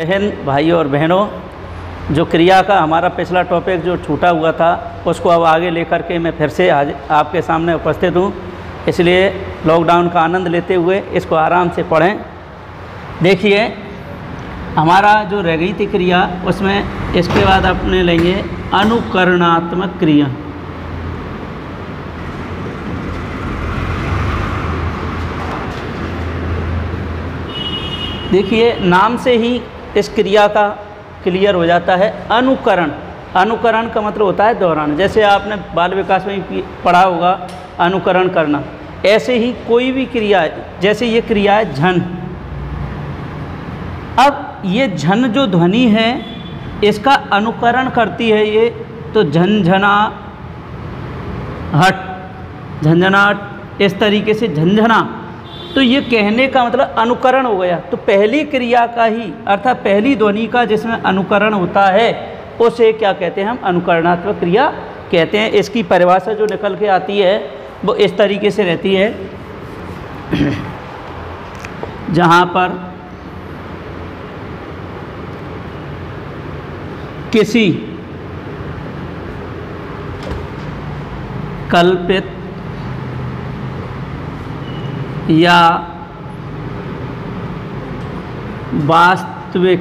बहन भाइयों और बहनों, जो क्रिया का हमारा पिछला टॉपिक जो छूटा हुआ था उसको अब आगे लेकर के मैं फिर से आज आपके सामने उपस्थित हूँ। इसलिए लॉकडाउन का आनंद लेते हुए इसको आराम से पढ़ें। देखिए, हमारा जो रह गई थी क्रिया, उसमें इसके बाद अपने लेंगे अनुकरणात्मक क्रिया। देखिए, नाम से ही इस क्रिया का क्लियर हो जाता है अनुकरण। अनुकरण का मतलब होता है दोहराना। जैसे आपने बाल विकास में भी पढ़ा होगा अनुकरण करना, ऐसे ही कोई भी क्रिया है। जैसे ये क्रिया है झन। अब ये झन जो ध्वनि है इसका अनुकरण करती है ये, तो झंझना हट, झंझनाहट, इस तरीके से झंझना। तो ये कहने का मतलब अनुकरण हो गया। तो पहली क्रिया का ही अर्थात पहली ध्वनि का जिसमें अनुकरण होता है उसे क्या कहते हैं हम? अनुकरणात्मक क्रिया कहते हैं। इसकी परिभाषा जो निकल के आती है वो इस तरीके से रहती है, जहाँ पर किसी कल्पित या वास्तविक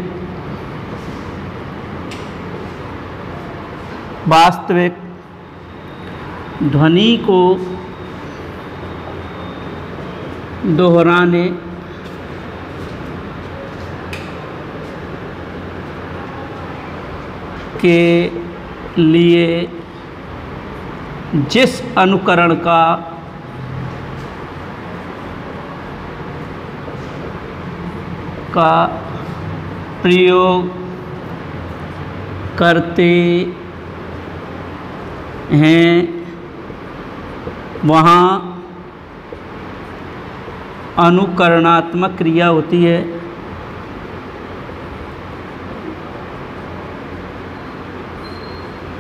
ध्वनि को दोहराने के लिए जिस अनुकरण का प्रयोग करते हैं वहाँ अनुकरणात्मक क्रिया होती है।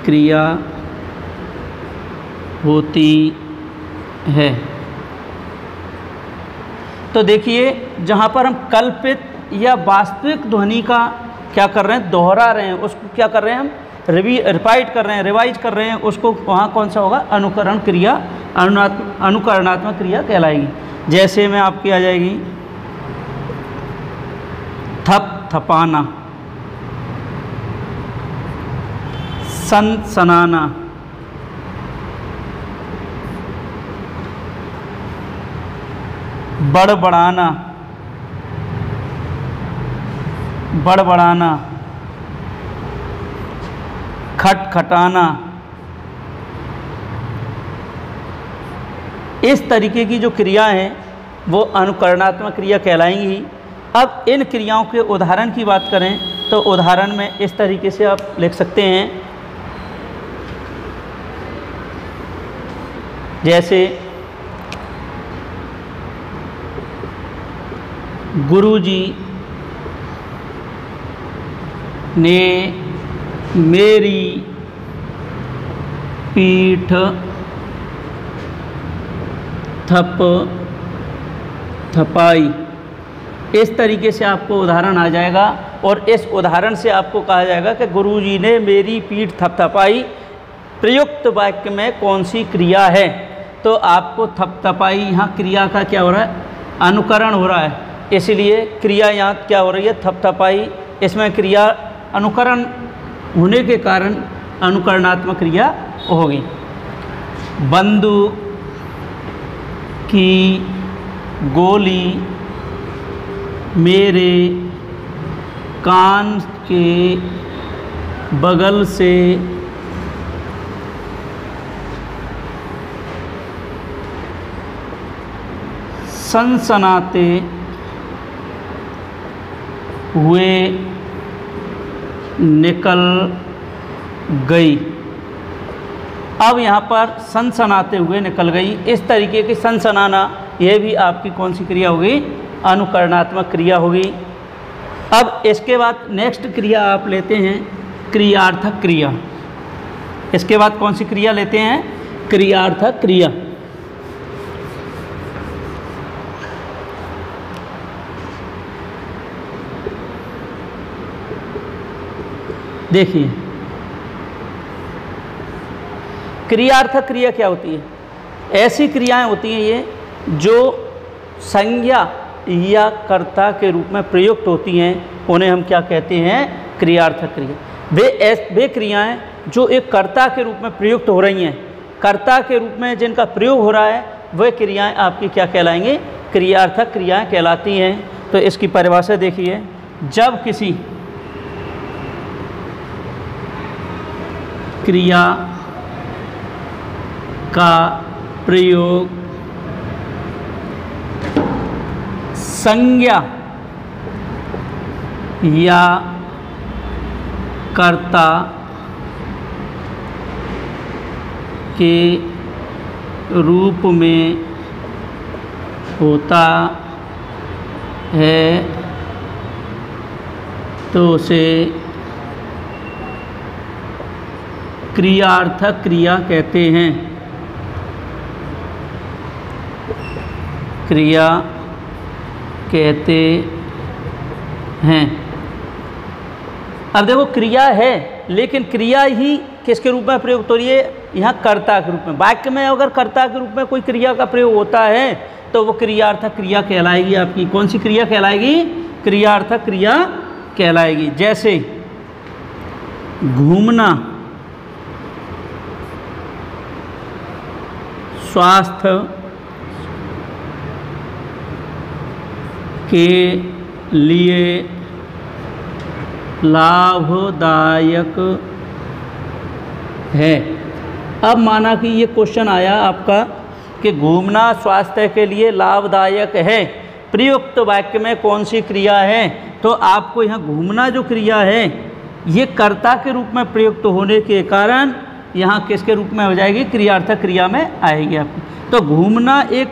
क्रिया होती है। तो देखिए, जहाँ पर हम कल्पित या वास्तविक ध्वनि का क्या कर रहे हैं? दोहरा रहे हैं। उसको क्या कर रहे हैं हम? रिपीट कर रहे हैं, रिवाइज कर रहे हैं। उसको वहाँ कौन सा होगा? अनुकरण क्रिया, अनुकरणात्मक क्रिया कहलाएगी। जैसे में आपकी आ जाएगी थप थपाना, सन सनाना, बड़बड़ाना, बड़बड़ाना, खटखटाना। इस तरीके की जो क्रिया हैं वो अनुकरणात्मक क्रिया कहलाएंगी। अब इन क्रियाओं के उदाहरण की बात करें तो उदाहरण में इस तरीके से आप लिख सकते हैं, जैसे गुरुजी ने मेरी पीठ थप थपाई। इस तरीके से आपको उदाहरण आ जाएगा और इस उदाहरण से आपको कहा जाएगा कि गुरुजी ने मेरी पीठ थपथपाई प्रयुक्त वाक्य में कौन सी क्रिया है। तो आपको थपथपाई यहाँ क्रिया का क्या हो रहा है? अनुकरण हो रहा है। इसलिए क्रिया यहाँ क्या हो रही है? थपथपाई। इसमें क्रिया अनुकरण होने के कारण अनुकरणात्मक क्रिया होगी। बंदूक की गोली मेरे कान के बगल से सनसनाते हुए निकल गई। अब यहाँ पर सनसनाते हुए निकल गई, इस तरीके की सनसनाना, यह भी आपकी कौन सी क्रिया होगी? अनुकरणात्मक क्रिया होगी। अब इसके बाद नेक्स्ट क्रिया आप लेते हैं क्रियार्थक क्रिया। इसके बाद कौन सी क्रिया लेते हैं? क्रियार्थक क्रिया। देखिए क्रियार्थक क्रिया क्या होती है? ऐसी क्रियाएं होती हैं ये जो संज्ञा या कर्ता के रूप में प्रयुक्त होती हैं, उन्हें हम क्या कहते हैं? क्रियार्थक क्रिया। वे क्रियाएं जो एक कर्ता के रूप में प्रयुक्त हो रही हैं, कर्ता के रूप में जिनका प्रयोग हो रहा है, वह क्रियाएं आपकी क्या कहलाएंगी? क्रियार्थक क्रियाएं कहलाती हैं। तो इसकी परिभाषा देखिए, जब किसी क्रिया का प्रयोग संज्ञा या कर्ता के रूप में होता है तो उसे क्रियार्थक क्रिया कहते हैं। क्रिया कहते हैं। अब देखो क्रिया है, लेकिन क्रिया ही किसके रूप में प्रयुक्त हो रही है? यहाँ कर्ता के रूप में। वाक्य में अगर कर्ता के रूप में कोई क्रिया का प्रयोग होता है तो वो क्रियार्थक क्रिया कहलाएगी आपकी। कौन सी क्रिया कहलाएगी? क्रियार्थक क्रिया कहलाएगी। जैसे घूमना, स्वास्थ्य के लिए लाभदायक है। अब माना कि ये क्वेश्चन आया आपका कि घूमना स्वास्थ्य के लिए लाभदायक है, प्रयुक्त वाक्य में कौन सी क्रिया है? तो आपको यहाँ घूमना जो क्रिया है ये कर्ता के रूप में प्रयुक्त होने के कारण यहाँ किसके रूप में हो जाएगी? क्रियार्थक क्रिया में आएगी आपकी। तो घूमना एक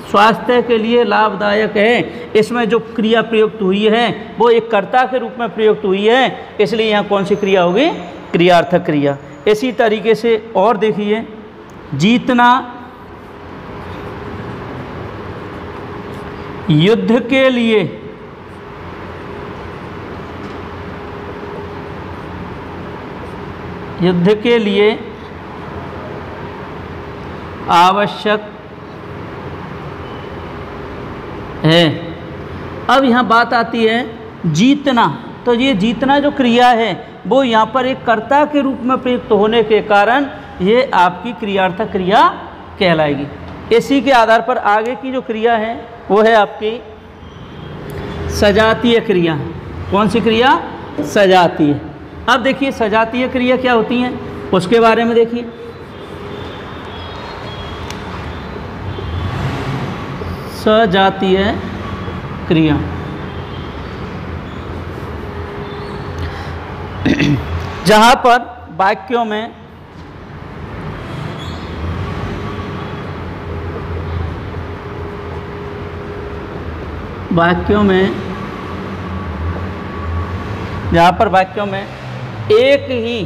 स्वास्थ्य के लिए लाभदायक है, इसमें जो क्रिया प्रयुक्त हुई है वो एक कर्ता के रूप में प्रयुक्त हुई है, इसलिए यहाँ कौन सी क्रिया होगी? क्रियार्थक क्रिया। इसी तरीके से और देखिए, जीतना युद्ध के लिए आवश्यक है। अब यहाँ बात आती है जीतना। तो ये जीतना जो क्रिया है वो यहाँ पर एक कर्ता के रूप में प्रयुक्त होने के कारण ये आपकी क्रियार्थक क्रिया कहलाएगी। इसी के आधार पर आगे की जो क्रिया है वो है आपकी सजातीय क्रिया। कौन सी क्रिया? सजातीय। अब देखिए सजातीय क्रिया क्या होती हैं उसके बारे में देखिए। सजातीय क्रिया जहाँ पर वाक्यों में एक ही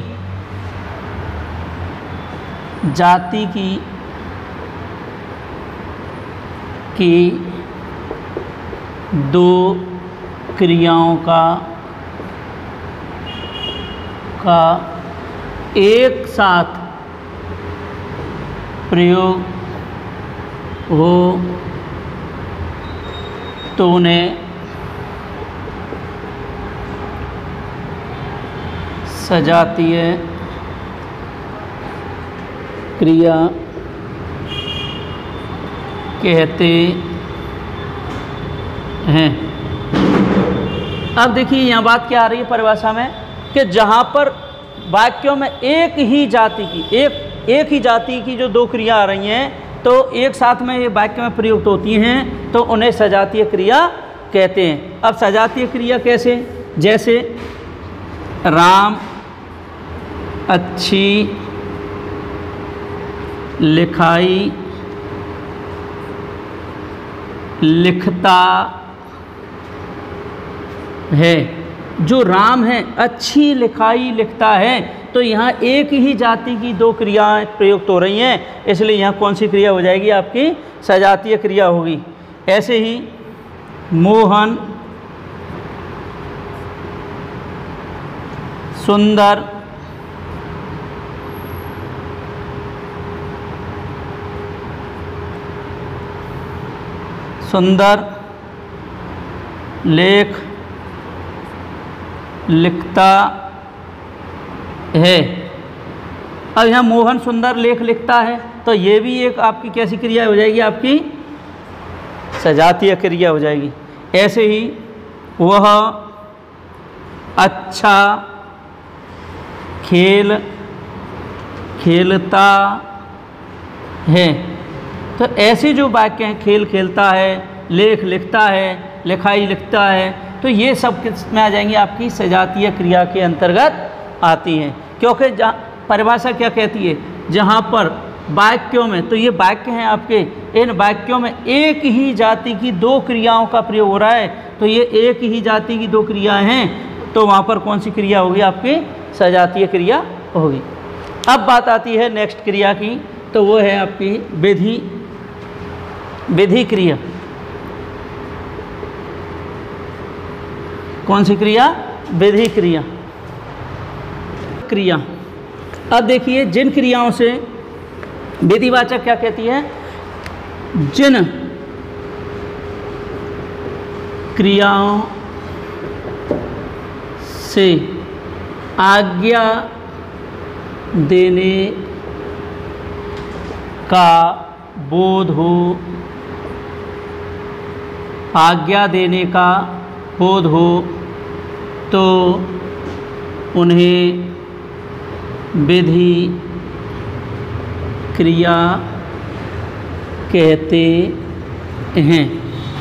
जाति की दो क्रियाओं का एक साथ प्रयोग हो तो उन्हें सजातीय क्रिया कहते हैं। अब देखिए यहाँ बात क्या आ रही है परिभाषा में कि जहाँ पर वाक्यों में एक ही जाति की जो दो क्रिया आ रही हैं तो एक साथ में ये वाक्य में प्रयुक्त होती हैं तो उन्हें सजातीय क्रिया कहते हैं। अब सजातीय क्रिया कैसे? जैसे राम अच्छी लिखाई लिखता है। जो राम है अच्छी लिखाई लिखता है, तो यहाँ एक ही जाति की दो क्रियाएं प्रयुक्त हो रही हैं, इसलिए यहाँ कौन सी क्रिया हो जाएगी? आपकी सजातीय क्रिया होगी। ऐसे ही मोहन सुंदर सुंदर लेख लिखता है। अब यहाँ मोहन सुंदर लेख लिखता है, तो ये भी एक आपकी कैसी क्रिया हो जाएगी, आपकी सजातीय क्रिया हो जाएगी। ऐसे ही वह अच्छा खेल खेलता है। तो ऐसे जो वाक्य हैं, खेल खेलता है, लेख लिखता है, लिखाई लिखता है, तो ये सब किस में आ जाएंगी, आपकी सजातीय क्रिया के अंतर्गत आती हैं। क्योंकि परिभाषा क्या कहती है, जहाँ पर वाक्यों में, तो ये वाक्य हैं आपके, इन वाक्यों में एक ही जाति की दो क्रियाओं का प्रयोग हो रहा है, तो ये एक ही जाति की दो क्रियाएं हैं, तो वहाँ पर कौन सी क्रिया होगी, आपकी सजातीय क्रिया होगी। अब बात आती है नेक्स्ट क्रिया की, तो वो है आपकी विधि क्रिया। कौन सी क्रिया, विधि क्रिया। क्रिया, अब देखिए जिन क्रियाओं से विधिवाचक क्या कहती है, जिन क्रियाओं से आज्ञा देने का बोध हो, आज्ञा देने का बोध हो, तो उन्हें विधि क्रिया कहते हैं।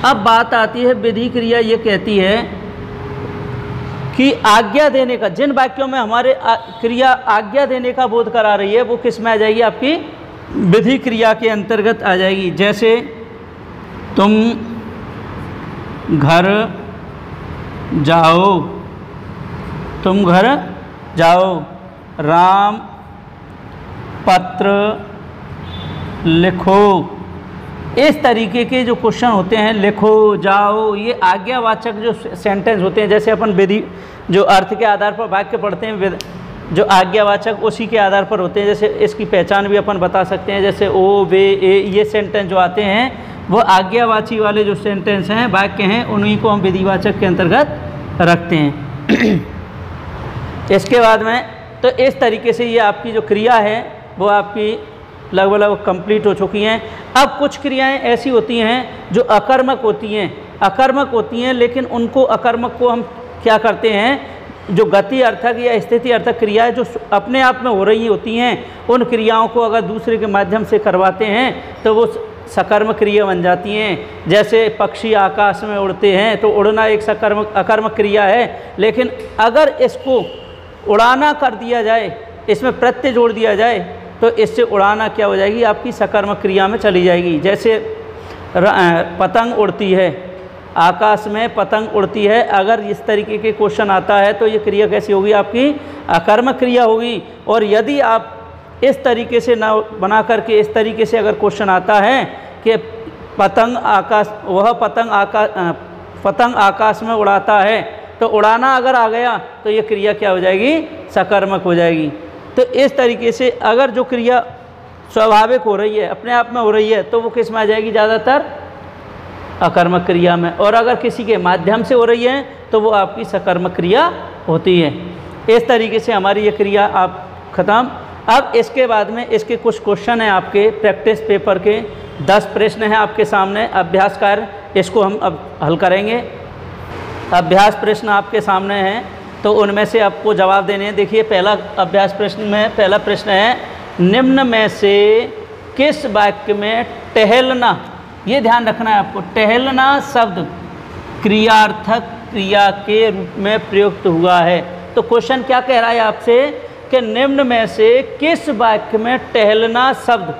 अब बात आती है विधि क्रिया, ये कहती है कि आज्ञा देने का, जिन वाक्यों में हमारे क्रिया आज्ञा देने का बोध करा रही है, वो किस में आ जाएगी, आपकी विधि क्रिया के अंतर्गत आ जाएगी। जैसे तुम घर जाओ, तुम घर जाओ, राम पत्र लिखो। इस तरीके के जो क्वेश्चन होते हैं, लिखो, जाओ, ये आज्ञावाचक जो सेंटेंस होते हैं, जैसे अपन विधि जो अर्थ के आधार पर वाक्य पढ़ते हैं, जो आज्ञावाचक उसी के आधार पर होते हैं। जैसे इसकी पहचान भी अपन बता सकते हैं, जैसे ओ, वे, ए, ये सेंटेंस जो आते हैं वो आज्ञावाची वाले जो सेंटेंस हैं, वाक्य हैं, उन्हीं को हम विधिवाचक के अंतर्गत रखते हैं। इसके बाद में तो इस तरीके से ये आपकी जो क्रिया है वो आपकी लगभग कंप्लीट हो चुकी हैं। अब कुछ क्रियाएं ऐसी होती हैं जो अकर्मक होती हैं, लेकिन उनको अकर्मक को हम क्या करते हैं, जो गति अर्थक या स्थिति अर्थक क्रियाएं जो अपने आप में हो रही होती हैं, उन क्रियाओं को अगर दूसरे के माध्यम से करवाते हैं तो वो सकर्मक क्रिया बन जाती हैं। जैसे पक्षी आकाश में उड़ते हैं, तो उड़ना एक अकर्मक क्रिया है, लेकिन अगर इसको उड़ाना कर दिया जाए, इसमें प्रत्यय जोड़ दिया जाए, तो इससे उड़ाना क्या हो जाएगी, आपकी सकर्मक क्रिया में चली जाएगी। जैसे पतंग उड़ती है, आकाश में पतंग उड़ती है, अगर इस तरीके के क्वेश्चन आता है तो ये क्रिया कैसी होगी, आपकी अकर्मक क्रिया होगी। और यदि आप इस तरीके से ना बना करके इस तरीके से अगर क्वेश्चन आता है कि पतंग आकाश में उड़ाता है, तो उड़ाना अगर आ गया तो ये क्रिया क्या हो जाएगी, सकर्मक हो जाएगी। तो इस तरीके से अगर जो क्रिया स्वाभाविक हो रही है, अपने आप में हो रही है, तो वो किस में आ जाएगी, ज़्यादातर अकर्मक क्रिया में। और अगर किसी के माध्यम से हो रही है तो वो आपकी सकर्मक क्रिया होती है। इस तरीके से हमारी ये क्रिया आप ख़त्म। अब इसके बाद में इसके कुछ क्वेश्चन हैं आपके प्रैक्टिस पेपर के, 10 प्रश्न हैं आपके सामने अभ्यास कार्य, इसको हम अब हल करेंगे। अभ्यास प्रश्न आपके सामने हैं, तो उनमें से आपको जवाब देने हैं। देखिए पहला अभ्यास प्रश्न में पहला प्रश्न है, निम्न में से किस वाक्य में टहलना, ये ध्यान रखना है आपको, टहलना शब्द क्रियार्थक क्रिया के रूप में प्रयुक्त हुआ है। तो क्वेश्चन क्या कह रहा है आपसे कि निम्न में से किस वाक्य में टहलना शब्द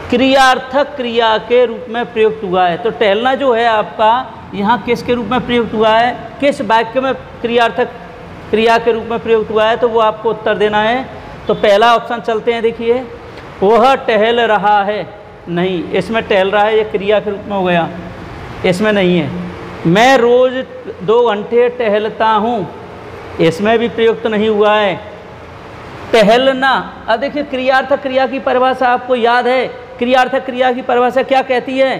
क्रियार्थक क्रिया के रूप में प्रयुक्त हुआ है। तो टहलना जो है आपका यहाँ किसके रूप में प्रयुक्त हुआ है, किस वाक्य में क्रियार्थक क्रिया के रूप में प्रयुक्त हुआ है, तो वो आपको उत्तर देना है। तो पहला ऑप्शन चलते हैं, देखिए, वह टहल रहा है, नहीं, इसमें टहल रहा है ये क्रिया के रूप में हो गया, इसमें नहीं है। मैं रोज़ 2 घंटे टहलता हूँ, इसमें भी प्रयुक्त नहीं हुआ है। टहलना, अब देखिए क्रियार्थक क्रिया की परिभाषा आपको याद है। क्रियार्थक क्रिया की परिभाषा क्या कहती है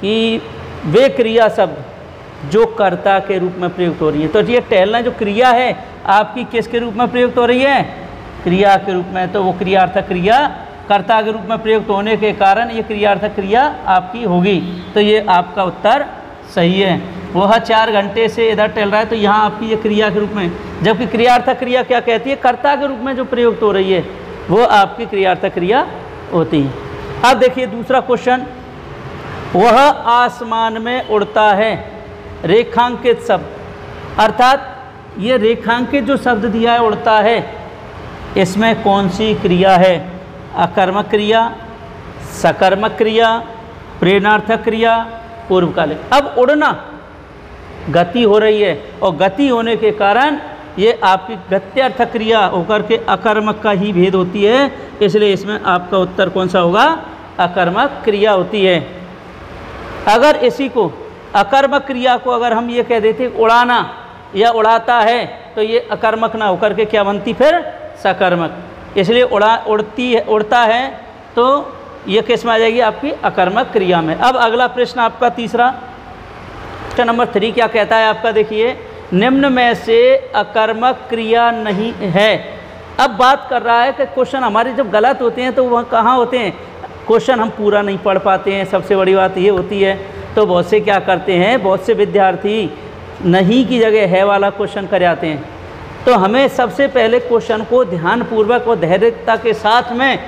कि वे क्रिया शब्द जो कर्ता के रूप में प्रयुक्त हो रही है। तो ये टहलना जो क्रिया है आपकी किसके रूप में प्रयुक्त हो रही है? क्रिया के रूप में। तो वो क्रियार्थक क्रिया कर्ता के रूप में प्रयुक्त होने के कारण ये क्रियार्थक क्रिया आपकी होगी। तो ये आपका उत्तर सही है। वह 4 घंटे से इधर टहल रहा है, तो यहाँ आपकी ये क्रिया के रूप में, जबकि क्रियार्थक क्रिया क्या कहती है? कर्ता के रूप में जो प्रयुक्त हो रही है वो आपकी क्रियार्थक क्रिया होती है। अब देखिए दूसरा क्वेश्चन, वह आसमान में उड़ता है, रेखांकित शब्द, अर्थात ये रेखांकित जो शब्द दिया है उड़ता है, इसमें कौन सी क्रिया है? अकर्मक क्रिया, सकर्मक क्रिया, प्रेरणार्थक क्रिया, पूर्वकालिक। अब उड़ना गति हो रही है और गति होने के कारण ये आपकी गत्यार्थक क्रिया होकर के अकर्मक का ही भेद होती है, इसलिए इसमें आपका उत्तर कौन सा होगा? अकर्मक क्रिया होती है। अगर इसी को अकर्मक क्रिया को अगर हम ये कह देते उड़ाना या उड़ाता है, तो ये अकर्मक ना होकर के क्या बनती फिर? सकर्मक। इसलिए उड़ता है तो ये किस में आ जाएगी? आपकी अकर्मक क्रिया में। अब अगला प्रश्न आपका तीसरा, प्रश्न नंबर 3 क्या कहता है आपका? देखिए, निम्न में से अकर्मक क्रिया नहीं है। अब बात कर रहा है कि क्वेश्चन हमारे जब गलत होते हैं तो वह कहाँ होते हैं? क्वेश्चन हम पूरा नहीं पढ़ पाते हैं, सबसे बड़ी बात ये होती है। तो बहुत से क्या करते हैं, बहुत से विद्यार्थी नहीं की जगह है वाला क्वेश्चन कर जाते हैं। तो हमें सबसे पहले क्वेश्चन को ध्यानपूर्वक और धैर्यता के साथ में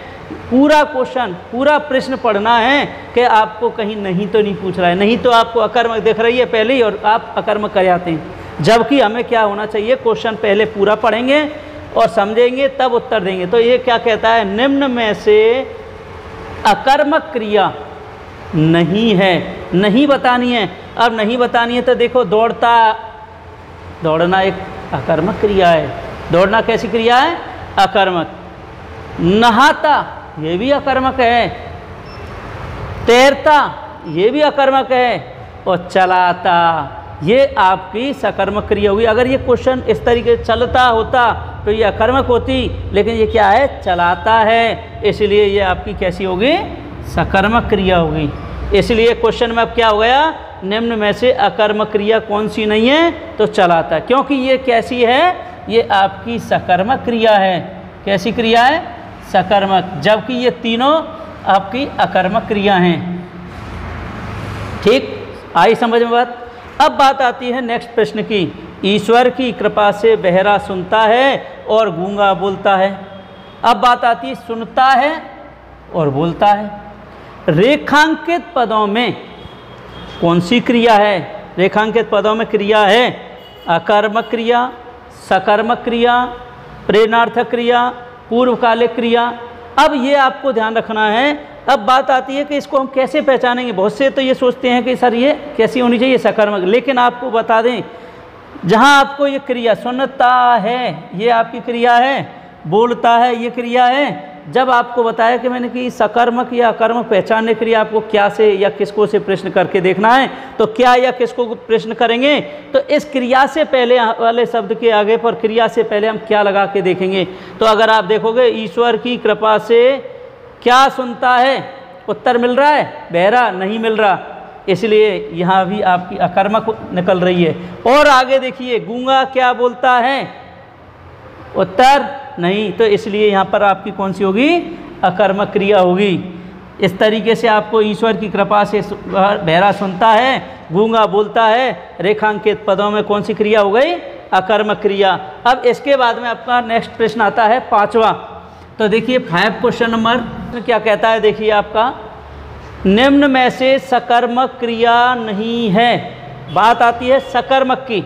पूरा क्वेश्चन, पूरा प्रश्न पढ़ना है कि आपको कहीं नहीं तो नहीं पूछ रहा है, नहीं तो आपको अकर्मक दिख रही है पहले ही और आप अकर्मक कर जाते हैं। जबकि हमें क्या होना चाहिए? क्वेश्चन पहले पूरा पढ़ेंगे और समझेंगे तब उत्तर देंगे। तो ये क्या कहता है? निम्न में से अकर्मक क्रिया नहीं है, नहीं बतानी है। अब नहीं बतानी है तो देखो, दौड़ना एक अकर्मक क्रिया है। दौड़ना कैसी क्रिया है? अकर्मक। नहाता ये भी अकर्मक है, तैरता ये भी अकर्मक है, और चलाता ये आपकी सकर्मक क्रिया हुई। अगर ये क्वेश्चन इस तरीके से चलता होता तो ये अकर्मक होती, लेकिन ये क्या है? चलाता है, इसलिए ये आपकी कैसी होगी? सकर्मक क्रिया होगी। इसलिए क्वेश्चन में अब क्या हो गया? निम्न में से अकर्मक क्रिया कौन सी नहीं है? तो चलाता, क्योंकि ये कैसी है? ये आपकी सकर्मक क्रिया है। कैसी क्रिया है? सकर्मक। जबकि ये तीनों आपकी अकर्मक क्रिया हैं। ठीक, आई समझ में बात? अब बात आती है नेक्स्ट प्रश्न की। ईश्वर की कृपा से बहरा सुनता है और गूंगा बोलता है। अब बात आती है सुनता है और बोलता है। रेखांकित पदों में कौन सी क्रिया है? रेखांकित पदों में क्रिया है अकर्मक क्रिया, सकर्मक क्रिया, प्रेरणार्थक क्रिया, पूर्वकालिक क्रिया। अब ये आपको ध्यान रखना है। अब बात आती है कि इसको हम कैसे पहचानेंगे। बहुत से तो ये सोचते हैं कि सर ये कैसी होनी चाहिए? सकर्मक। लेकिन आपको बता दें, जहाँ आपको ये क्रिया सुनता है ये आपकी क्रिया है, बोलता है ये क्रिया है। जब आपको बताया कि मैंने कि सकर्मक या अकर्मक पहचानने के लिए आपको क्या से या किसको से प्रश्न करके देखना है, तो क्या या किसको प्रश्न करेंगे? तो इस क्रिया से पहले वाले शब्द के आगे पर क्रिया से पहले हम क्या लगा के देखेंगे। तो अगर आप देखोगे ईश्वर की कृपा से क्या सुनता है, उत्तर मिल रहा है? बहरा नहीं मिल रहा, इसलिए यहाँ भी आपकी अकर्मक निकल रही है। और आगे देखिए, गूंगा क्या बोलता है? उत्तर नहीं, तो इसलिए यहाँ पर आपकी कौन सी होगी? अकर्मक क्रिया होगी। इस तरीके से आपको ईश्वर की कृपा से बहरा सुनता है, गूंगा बोलता है, रेखांकित पदों में कौन सी क्रिया हो गई? अकर्मक क्रिया। अब इसके बाद में आपका नेक्स्ट प्रश्न आता है 5वां। तो देखिए 5 क्वेश्चन नंबर क्या कहता है? देखिए आपका, निम्न में से सकर्मक क्रिया नहीं है। बात आती है सकर्मक की,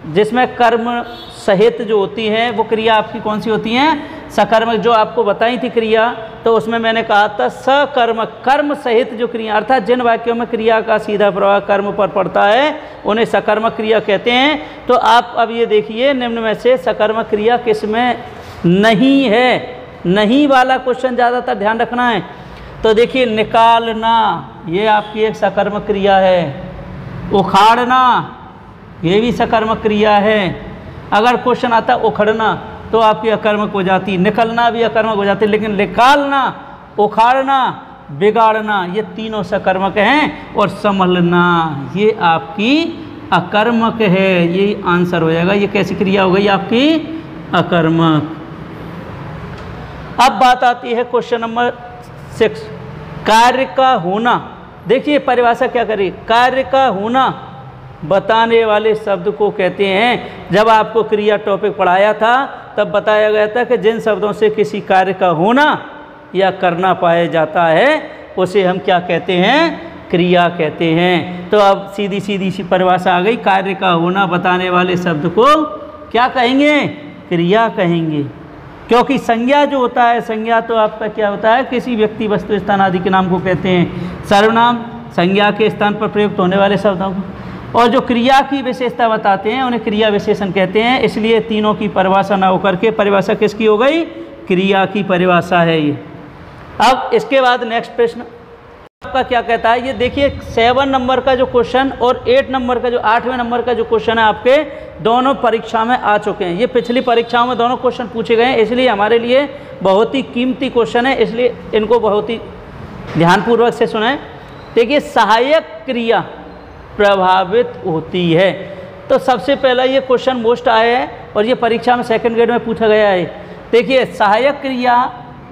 जिसमें कर्म सहित जो होती है वो क्रिया आपकी कौन सी होती हैं? सकर्मक। जो आपको बताई थी क्रिया, तो उसमें मैंने कहा था सकर्मक, कर्म सहित जो क्रिया, अर्थात जिन वाक्यों में क्रिया का सीधा प्रभाव कर्म पर पड़ता है उन्हें सकर्मक क्रिया कहते हैं। तो आप अब ये देखिए, निम्न में से सकर्मक क्रिया किस में नहीं है? नहीं वाला क्वेश्चन ज़्यादातर ध्यान रखना है। तो देखिए, निकालना ये आपकी एक सकर्मक क्रिया है, उखाड़ना ये भी सकर्मक क्रिया है, अगर क्वेश्चन आता उखड़ना तो आपकी अकर्मक हो जाती, निकलना भी अकर्मक हो जाती, लेकिन निकालना, उखाड़ना, बिगाड़ना ये तीनों सकर्मक हैं, और संभलना ये आपकी अकर्मक है। ये आंसर हो जाएगा। ये कैसी क्रिया हो गई आपकी? अकर्मक। अब बात आती है क्वेश्चन नंबर 6, कार्य का होना। देखिए परिभाषा क्या करी, कार्य का होना बताने वाले शब्द को कहते हैं। जब आपको क्रिया टॉपिक पढ़ाया था तब बताया गया था कि जिन शब्दों से किसी कार्य का होना या करना पाया जाता है उसे हम क्या कहते हैं? क्रिया कहते हैं। तो अब सीधी सीधी सी परिभाषा आ गई, कार्य का होना बताने वाले शब्द को क्या कहेंगे? क्रिया कहेंगे। क्योंकि संज्ञा जो होता है, संज्ञा तो आपका क्या होता है? किसी व्यक्ति, वस्तु, स्थान आदि के नाम को कहते हैं। सर्वनाम संज्ञा के स्थान पर प्रयुक्त होने वाले शब्दों को, और जो क्रिया की विशेषता बताते हैं उन्हें क्रिया विशेषण कहते हैं। इसलिए तीनों की परिभाषा ना होकर के परिभाषा किसकी हो गई? क्रिया की परिभाषा है ये। अब इसके बाद नेक्स्ट प्रश्न आपका क्या कहता है? ये देखिए 7 नंबर का जो क्वेश्चन और 8 नंबर का जो 8वें नंबर का जो क्वेश्चन है आपके दोनों परीक्षा में आ चुके हैं। ये पिछली परीक्षाओं में दोनों क्वेश्चन पूछे गए हैं, इसलिए हमारे लिए बहुत ही कीमती क्वेश्चन है, इसलिए इनको बहुत ही ध्यानपूर्वक से सुनें। देखिए सहायक क्रिया प्रभावित होती है। तो सबसे पहला ये क्वेश्चन मोस्ट आया है और ये परीक्षा में 2nd ग्रेड में पूछा गया है। देखिए सहायक क्रिया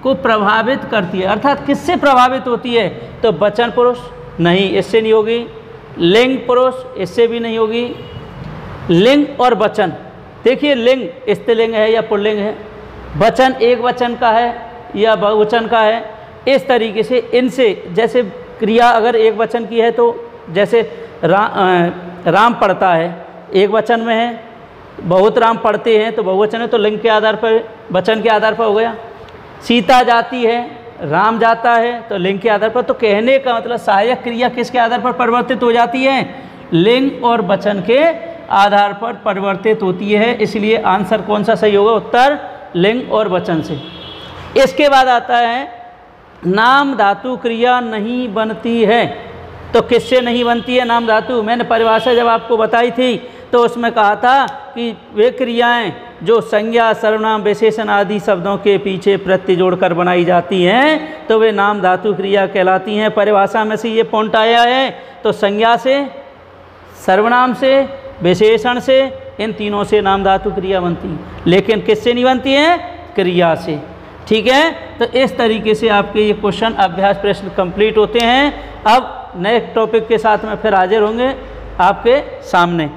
को प्रभावित करती है, अर्थात किससे प्रभावित होती है? तो वचन पुरुष नहीं, इससे नहीं होगी। लिंग पुरुष, इससे भी नहीं होगी। लिंग और वचन, देखिए लिंग स्त्रीलिंग है या पुल्लिंग है, वचन एक वचन का है या बहुवचन का है। इस तरीके से इनसे, जैसे क्रिया अगर एक वचन की है तो जैसे राम पढ़ता है एक वचन में है, बहुत राम पढ़ते हैं तो बहुवचन है, तो लिंग के आधार पर, वचन के आधार पर हो गया। सीता जाती है, राम जाता है, तो लिंग के आधार पर। तो कहने का मतलब सहायक क्रिया किसके आधार पर परिवर्तित हो जाती है? लिंग और वचन के आधार पर परिवर्तित होती है। इसलिए आंसर कौन सा सही होगा? उत्तर लिंग और वचन से। इसके बाद आता है नाम धातु क्रिया नहीं बनती है। तो किससे नहीं बनती है नाम धातु? मैंने परिभाषा जब आपको बताई थी तो उसमें कहा था कि वे क्रियाएं जो संज्ञा, सर्वनाम, विशेषण आदि शब्दों के पीछे प्रत्यय जोड़कर बनाई जाती हैं तो वे नाम धातु क्रिया कहलाती हैं। परिभाषा में से ये पॉइंट आया है। तो संज्ञा से, सर्वनाम से, विशेषण से, इन तीनों से नाम धातु क्रिया बनती है, लेकिन किससे नहीं बनती है? क्रिया से। ठीक है, तो इस तरीके से आपके ये क्वेश्चन अभ्यास प्रश्न कंप्लीट होते हैं। अब नए टॉपिक के साथ में फिर हाजिर होंगे आपके सामने।